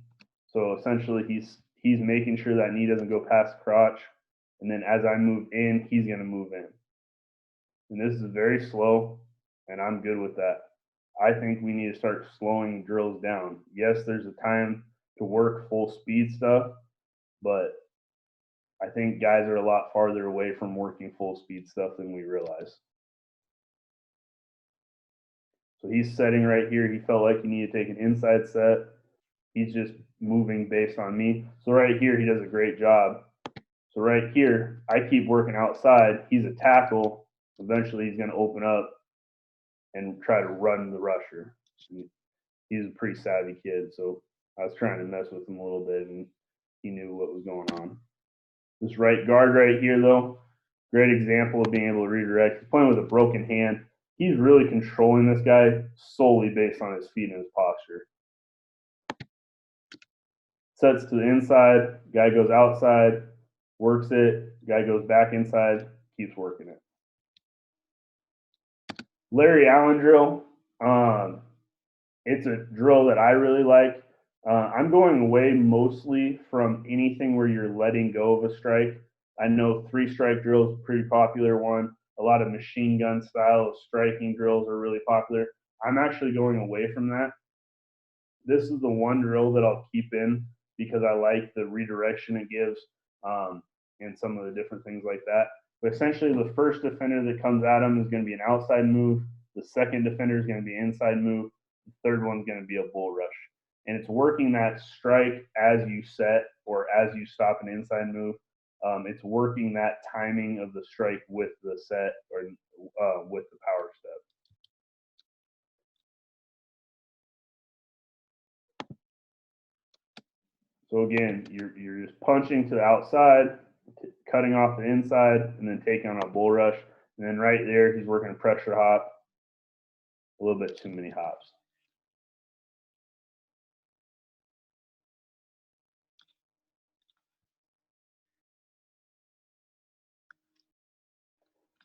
So essentially he's making sure that knee doesn't go past crotch. And then as I move in, he's going to move in. And this is very slow, and I'm good with that. I think we need to start slowing drills down. Yes, there's a time to work full speed stuff, but I think guys are a lot farther away from working full speed stuff than we realize. So he's setting right here. He felt like he needed to take an inside set. He's just moving based on me. So right here, he does a great job. So right here, I keep working outside. He's a tackle. Eventually, he's going to open up and try to run the rusher. He's a pretty savvy kid, so I was trying to mess with him a little bit, and he knew what was going on. This right guard right here, though, great example of being able to redirect. He's playing with a broken hand. He's really controlling this guy solely based on his feet and his posture. Sets to the inside, guy goes outside, works it, guy goes back inside, keeps working it. Larry Allen drill, it's a drill that I really like. I'm going away mostly from anything where you're letting go of a strike. I know 3-strike drill is a pretty popular one. A lot of machine gun style of striking drills are really popular. I'm actually going away from that. This is the one drill that I'll keep in because I like the redirection it gives and some of the different things like that. But essentially, the first defender that comes at him is going to be an outside move. The second defender is going to be an inside move. The third one is going to be a bull rush. And it's working that strike as you set or as you stop an inside move. It's working that timing of the strike with the set or with the power step. So again, you're just punching to the outside, cutting off the inside, and then taking on a bull rush. And then right there, he's working a pressure hop. A little bit too many hops.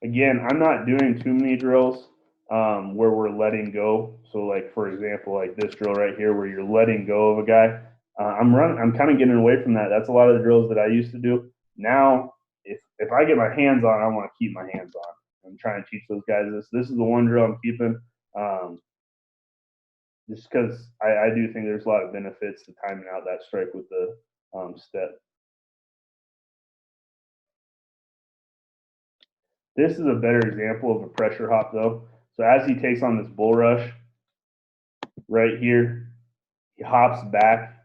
Again, I'm not doing too many drills where we're letting go. So like, for example, like this drill right here where you're letting go of a guy. I'm kind of getting away from that. That's a lot of the drills that I used to do. Now, if I get my hands on, I want to keep my hands on. I'm trying to teach those guys this. This is the one drill I'm keeping just because I do think there's a lot of benefits to timing out that strike with the step. This is a better example of a pressure hop, though. So as he takes on this bull rush, right here, he hops back,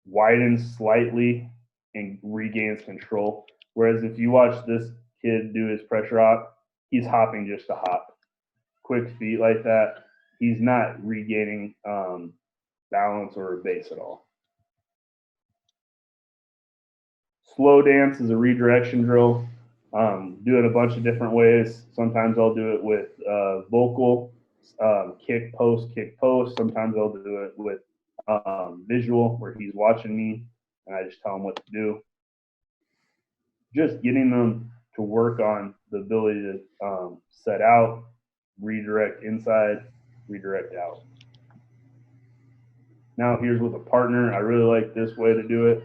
widens slightly, and regains control. Whereas if you watch this kid do his pressure hop, he's hopping just to hop. Quick feet like that, he's not regaining balance or base at all. Slow dance is a redirection drill. Do it a bunch of different ways. Sometimes I'll do it with vocal, kick, post. Sometimes I'll do it with visual where he's watching me and I just tell him what to do. Just getting them to work on the ability to set out, redirect inside, redirect out. Now here's with a partner. I really like this way to do it.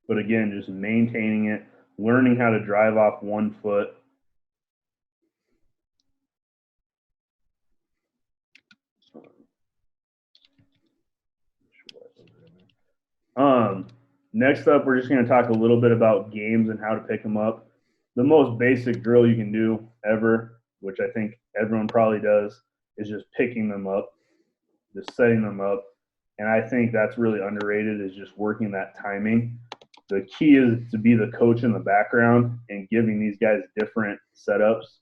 But again, just maintaining it, learning how to drive off one foot. Next up, we're just going to talk a little bit about games and how to pick them up. The most basic drill you can do ever, which I think everyone probably does, is just picking them up, just setting them up. And I think that's really underrated, is just working that timing. The key is to be the coach in the background and giving these guys different setups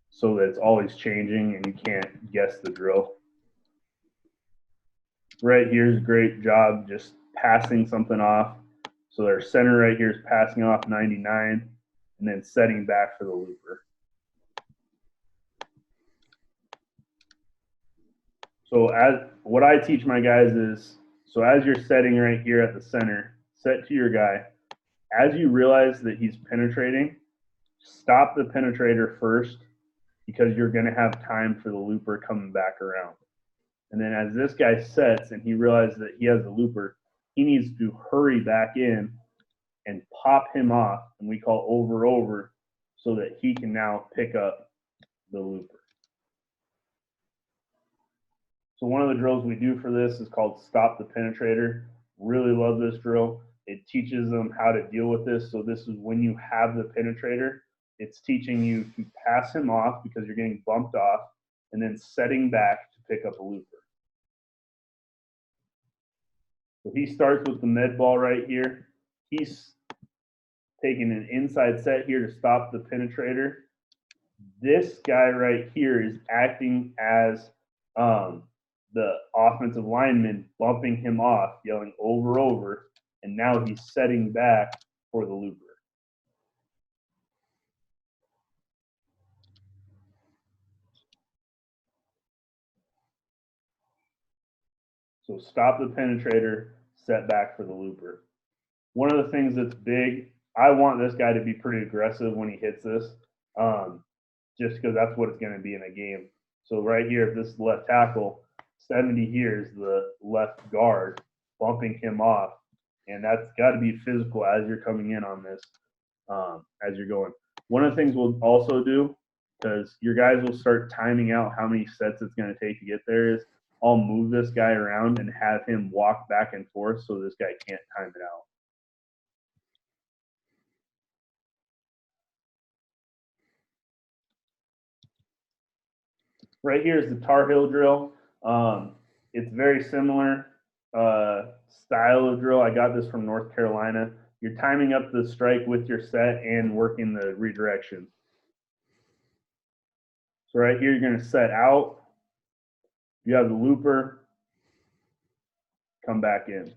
so that it's always changing and you can't guess the drill. Right here's a great job just passing something off. So their center right here is passing off 99 and then setting back for the looper. So as what I teach my guys is, so as you're setting right here at the center, set to your guy. As you realize that he's penetrating, stop the penetrator first because you're going to have time for the looper coming back around. And then as this guy sets and he realizes that he has the looper, he needs to hurry back in and pop him off, and we call over, so that he can now pick up the looper. So one of the drills we do for this is called Stop the Penetrator. Really love this drill. It teaches them how to deal with this. So this is when you have the penetrator, it's teaching you to pass him off because you're getting bumped off, and then setting back to pick up a looper. So he starts with the med ball right here. He's taking an inside set here to stop the penetrator. This guy right here is acting as the offensive lineman, bumping him off, yelling over, and now he's setting back for the looper. So stop the penetrator, set back for the looper. One of the things that's big, I want this guy to be pretty aggressive when he hits this, just because that's what it's going to be in a game. So right here, if this is left tackle, 70 here is the left guard bumping him off, and that's got to be physical as you're coming in on this, as you're going. One of the things we'll also do, because your guys will start timing out how many sets it's going to take to get there, is I'll move this guy around and have him walk back and forth so this guy can't time it out. Right here is the Tarheel Drill. It's very similar style of drill. I got this from North Carolina. You're timing up the strike with your set and working the redirection. So right here, you're going to set out. You have the looper. Come back in.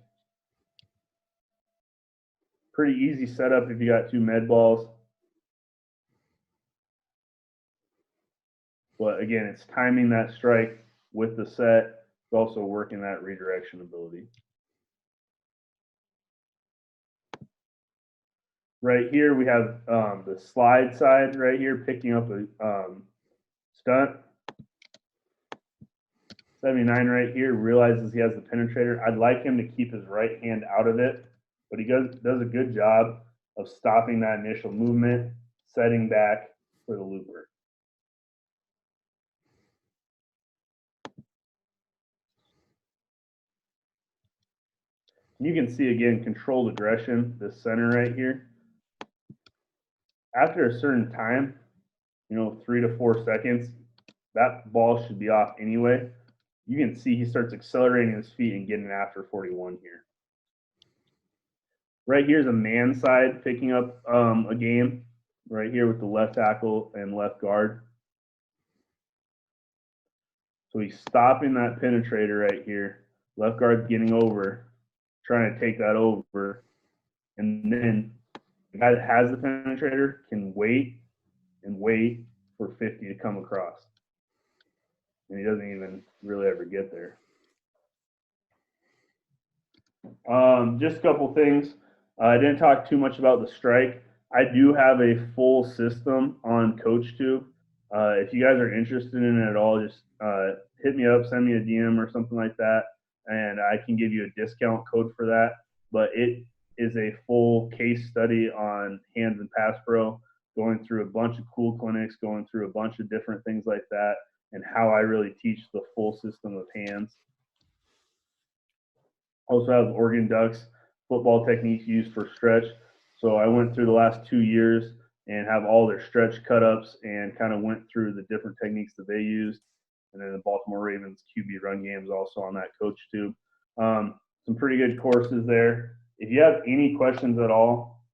Pretty easy setup if you got two med balls. But again, it's timing that strike with the set. It's also working that redirection ability. Right here, we have the slide side right here, picking up a stunt. 79 right here realizes he has the penetrator. I'd like him to keep his right hand out of it, but he does a good job of stopping that initial movement, setting back for the looper. You can see again controlled aggression, the center right here. After a certain time, 3 to 4 seconds, that ball should be off anyway. You can see he starts accelerating his feet and getting after 41 here. Right here is a man side picking up a game right here with the left tackle and left guard. So he's stopping that penetrator right here. Left guard's getting over, trying to take that over. And then the guy that has the penetrator can wait and wait for 50 to come across. And he doesn't even really ever get there. Just a couple things. I didn't talk too much about the strike. I do have a full system on CoachTube. If you guys are interested in it at all, just hit me up, send me a DM or something like that, and I can give you a discount code for that. But it is a full case study on hands and pass pro, going through a bunch of cool clinics, going through a bunch of different things like that, and how I really teach the full system of hands. Also have Oregon Ducks football techniques used for stretch. So I went through the last 2 years and have all their stretch cut-ups and kind of went through the different techniques that they used. And then the Baltimore Ravens QB run games also on that CoachTube. Some pretty good courses there. If you have any questions at all,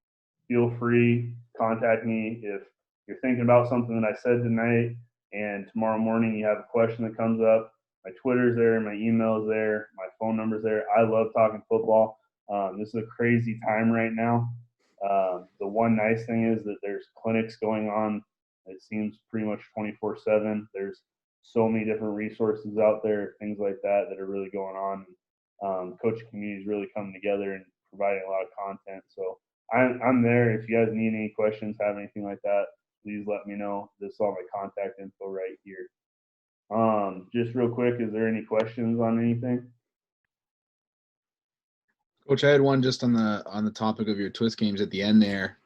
feel free, contact me. If you're thinking about something that I said tonight and tomorrow morning you have a question that comes up, my Twitter's there, my email's there, my phone number's there. I love talking football. This is a crazy time right now. The one nice thing is that there's clinics going on. It seems pretty much 24/7. There's so many different resources out there, things like that are really going on. Coaching community is really coming together and providing a lot of content. So I'm there. If you guys need any questions, have anything like that, please let me know. This is all my contact info right here. Just real quick, is there any questions on anything? Coach, I had one just on the topic of your twist games at the end there.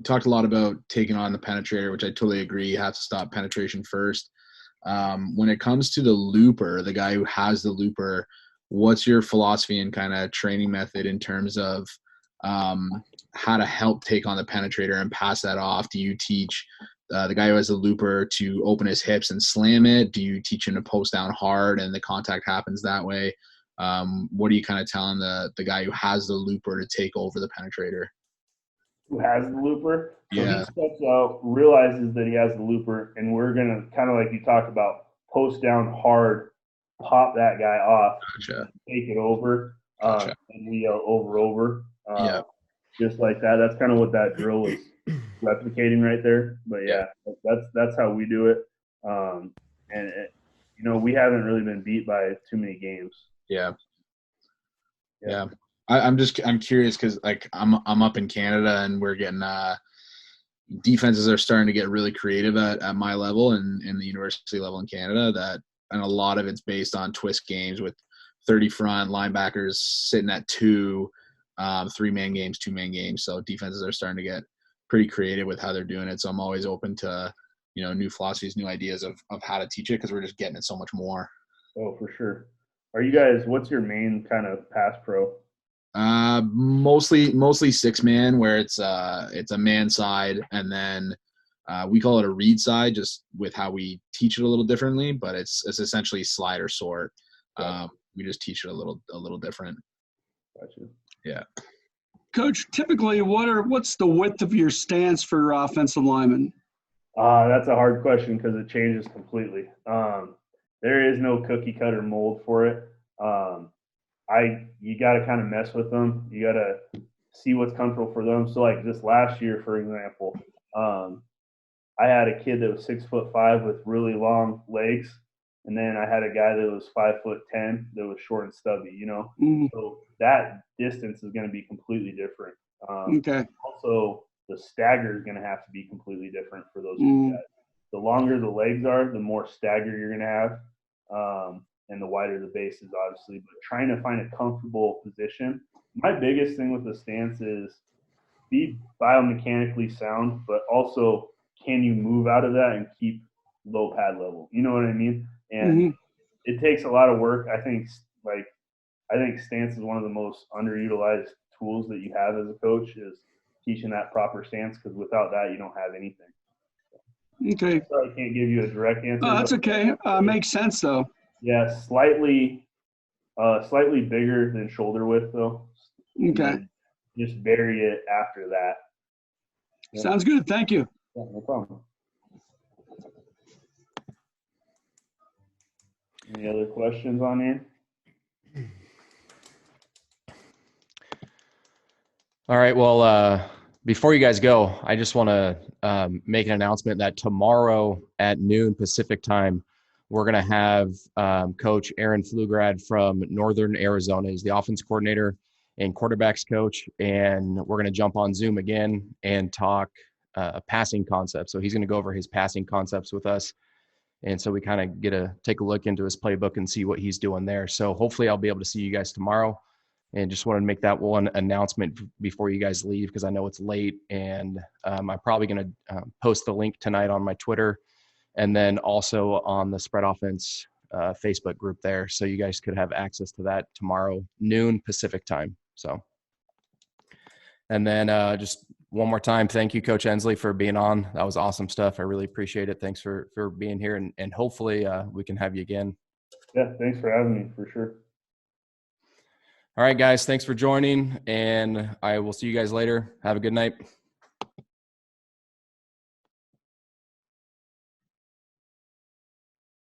Talked a lot about taking on the penetrator, which I totally agree. You have to stop penetration first. When it comes to the looper, the guy who has the looper, what's your philosophy and kind of training method in terms of how to help take on the penetrator and pass that off? Do you teach the guy who has the looper to open his hips and slam it? Do you teach him to post down hard and the contact happens that way? What are you kind of telling the guy who has the looper to take over the penetrator? Who has the looper? So Yeah. he steps out, realizes that he has the looper, and we're going to, kind of like you talked about, post down hard, pop that guy off, Gotcha. take it over, Gotcha. and we yell over. Yeah. Just like that. That's kind of what that drill was replicating right there. But yeah, that's how we do it. And we haven't really been beat by too many games. Yeah. I'm curious because like I'm up in Canada and we're getting defenses are starting to get really creative at my level and in the university level in Canada, and a lot of it's based on twist games with 30 front linebackers sitting at 2, 3-man games, 2-man games. So defenses are starting to get pretty creative with how they're doing it. So I'm always open to new philosophies, new ideas of how to teach it because we're just getting it so much more. Oh, for sure. Are you guys? What's your main kind of pass pro? Mostly 6-man, where it's a man side, and then we call it a read side, just with how we teach it a little differently. But it's essentially slide or sort. We just teach it a little different. Gotcha. Yeah. Coach, typically, what's the width of your stance for offensive linemen? That's a hard question because it changes completely. There is no cookie cutter mold for it. You got to kind of mess with them. You got to see what's comfortable for them. So like this last year, for example, I had a kid that was 6'5" with really long legs, and then I had a guy that was 5'10" that was short and stubby. So that distance is going to be completely different. Okay. Also, the stagger is going to have to be completely different for those two guys. The longer the legs are, the more stagger you're going to have. And the wider the base is, obviously, but trying to find a comfortable position. My biggest thing with the stance is be biomechanically sound, but also can you move out of that and keep low pad level? You know what I mean? And it takes a lot of work. I think stance is one of the most underutilized tools that you have as a coach is teaching that proper stance, because without that, you don't have anything. Okay. Sorry, I can't give you a direct answer. Oh, that's okay. Makes sense, though. Yeah, slightly bigger than shoulder width, though. Okay. Just vary it after that. Yeah. Sounds good. Thank you. Yeah, no problem. Any other questions on here? All right. Well, before you guys go, I just want to make an announcement that tomorrow at noon Pacific time, we're going to have Coach Aaron Pflugrad from Northern Arizona. He's the offense coordinator and quarterbacks coach. And we're going to jump on Zoom again and talk passing concepts. So he's going to go over his passing concepts with us. And so we kind of get to take a look into his playbook and see what he's doing there. So hopefully I'll be able to see you guys tomorrow. And just wanted to make that one announcement before you guys leave, because I know it's late. And I'm probably going to post the link tonight on my Twitter and then also on the Spread Offense Facebook group there. So you guys could have access to that tomorrow, noon Pacific time. So, and then just one more time, thank you, Coach Endsley, for being on. That was awesome stuff. I really appreciate it. Thanks for being here. And hopefully we can have you again. Yeah, thanks for having me, for sure. All right, guys, thanks for joining, and I will see you guys later. Have a good night.